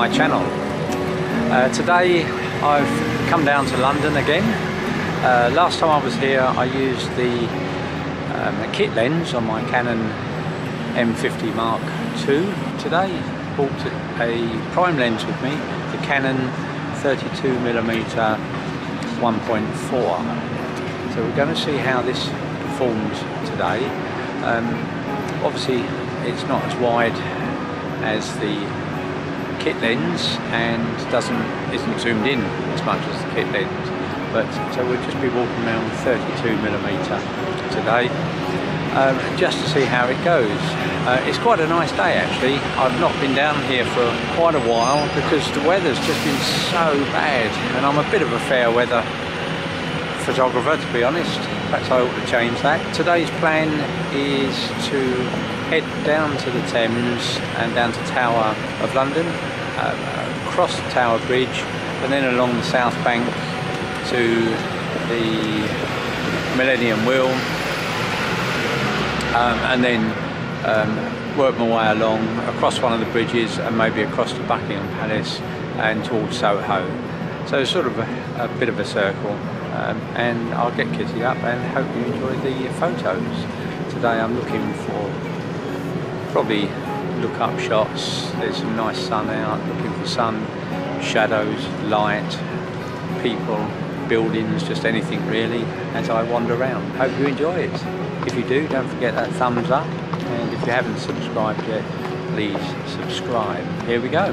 my channel. Today I've come down to London again. Last time I was here I used the kit lens on my Canon M50 Mark II. Today I bought a prime lens with me, the Canon 32mm 1.4. So we're going to see how this performs today. Obviously it's not as wide as the kit lens and isn't zoomed in as much as the kit lens, but so we'll just be walking around with 32mm today, just to see how it goes. It's quite a nice day actually. I've not been down here for quite a while because the weather's just been so bad, and I'm a bit of a fair weather photographer, to be honest. Perhaps I ought to change that. Today's plan is to head down to the Thames and down to Tower of London, across the Tower Bridge, and then along the South Bank to the Millennium Wheel, and then work my way along across one of the bridges and maybe across to Buckingham Palace and towards Soho. So sort of a bit of a circle, and I'll get kitted up and hope you enjoy the photos. Today I'm looking for probably look up shots. There's some nice sun out, looking for sun, shadows, light, people, buildings, just anything really as I wander around. Hope you enjoy it. If you do, don't forget that thumbs up, and if you haven't subscribed yet, please subscribe. Here we go.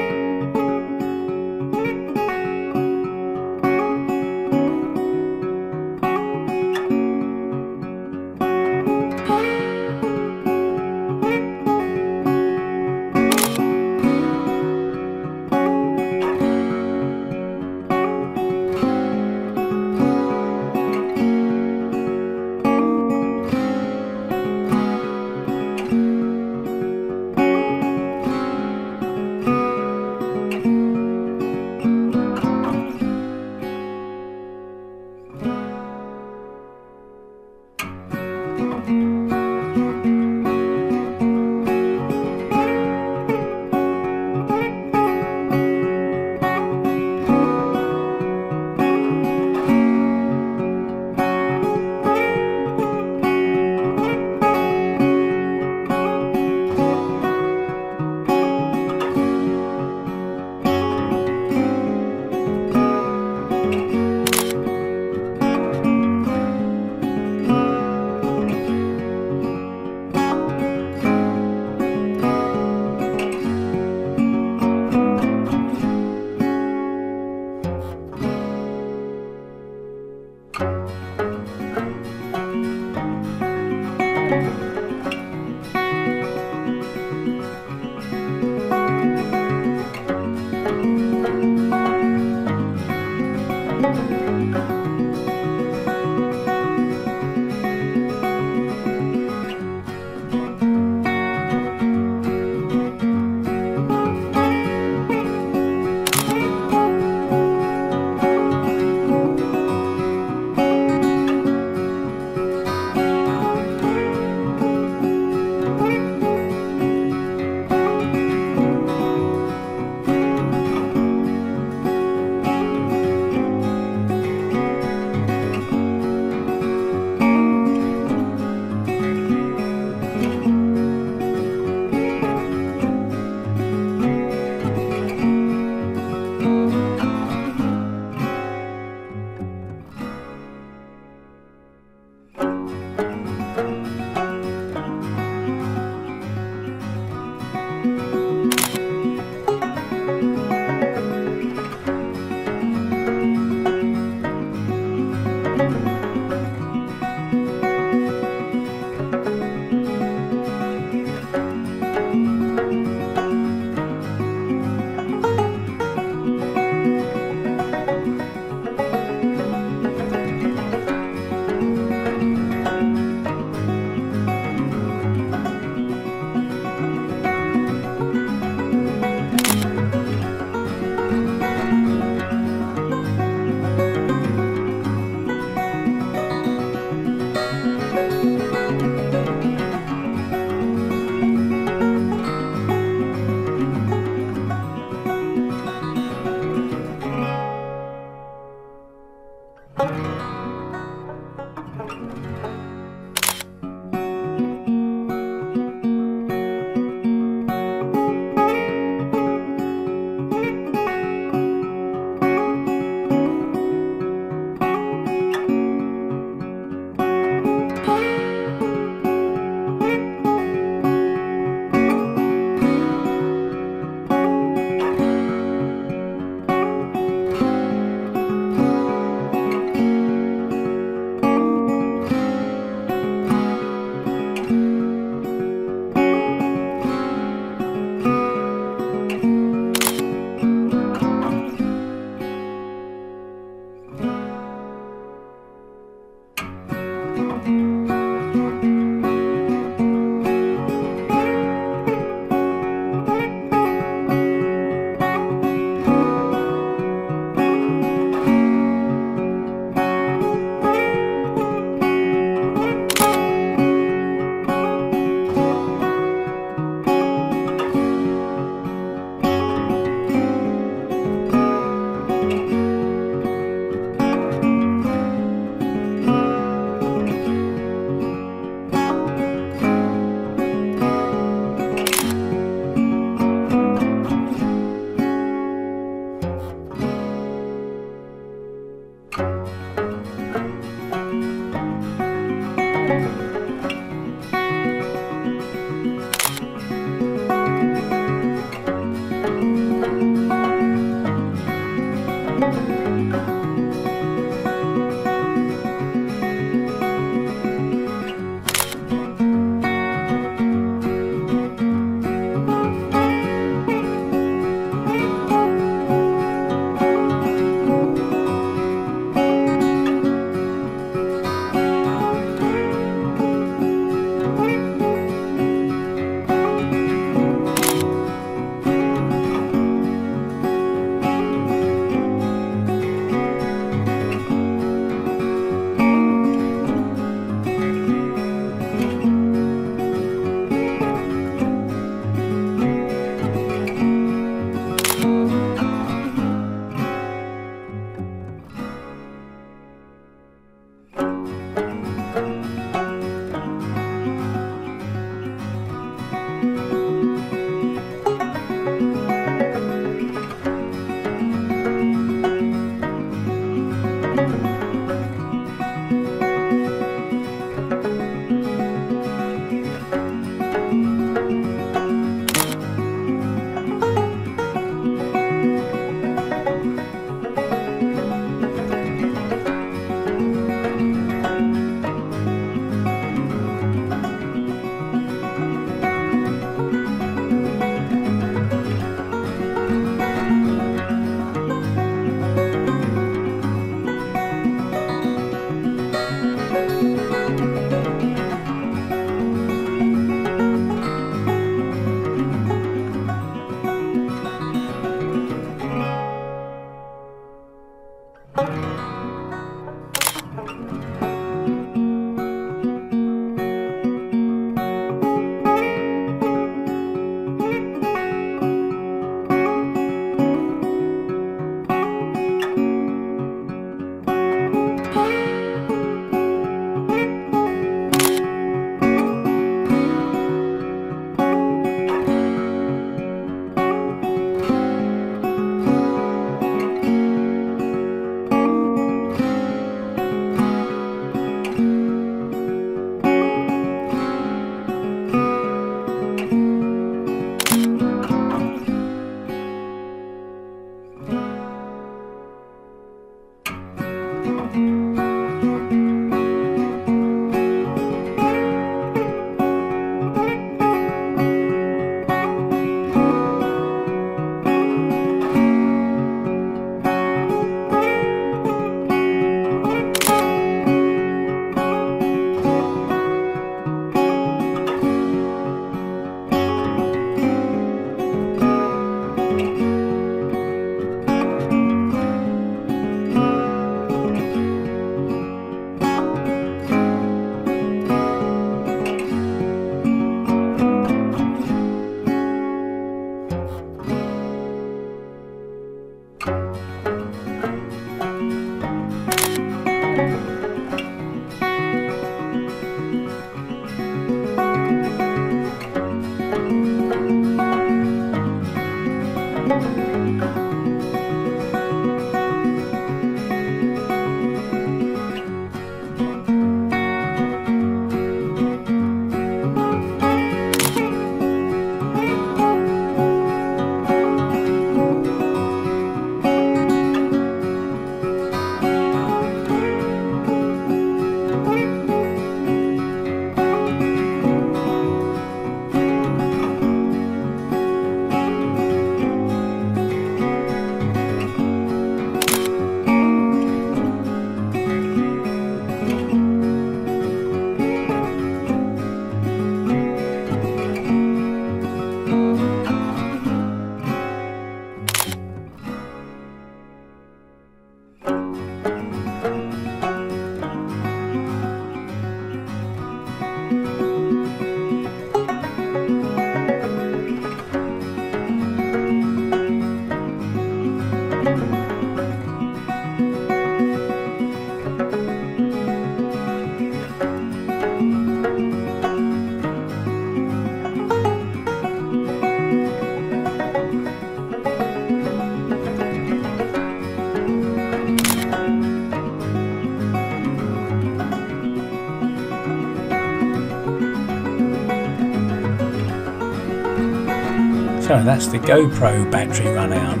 So that's the GoPro battery run out,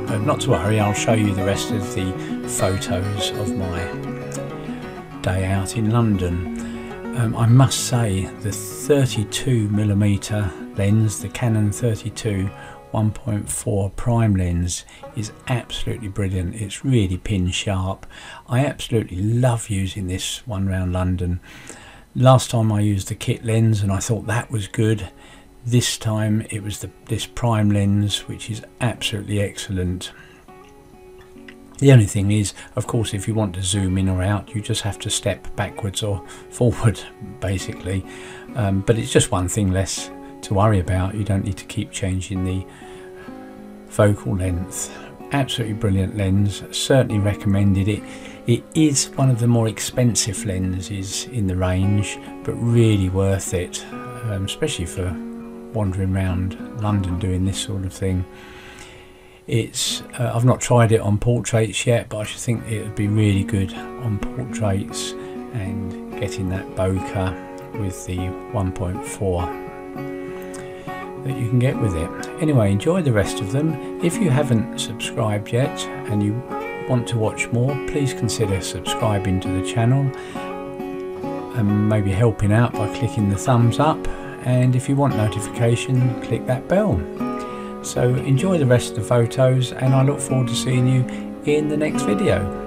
but not to worry, I'll show you the rest of the photos of my day out in London. I must say the 32mm lens, the Canon 32 1.4 prime lens, is absolutely brilliant. It's really pin sharp. I absolutely love using this one around London. Last time I used the kit lens and I thought that was good. This time it was this prime lens, which is absolutely excellent. The only thing is, of course, if you want to zoom in or out, you just have to step backwards or forward, basically. But it's just one thing less to worry about. You don't need to keep changing the focal length. Absolutely brilliant lens, certainly recommended it. It is one of the more expensive lenses in the range, but really worth it, especially for wandering around London doing this sort of thing. It's I've not tried it on portraits yet, but I should think it would be really good on portraits and getting that bokeh with the 1.4. that you can get with it. Anyway, enjoy the rest of them. If you haven't subscribed yet and you want to watch more, please consider subscribing to the channel and maybe helping out by clicking the thumbs up, and if you want notification, click that bell. So enjoy the rest of the photos, and I look forward to seeing you in the next video.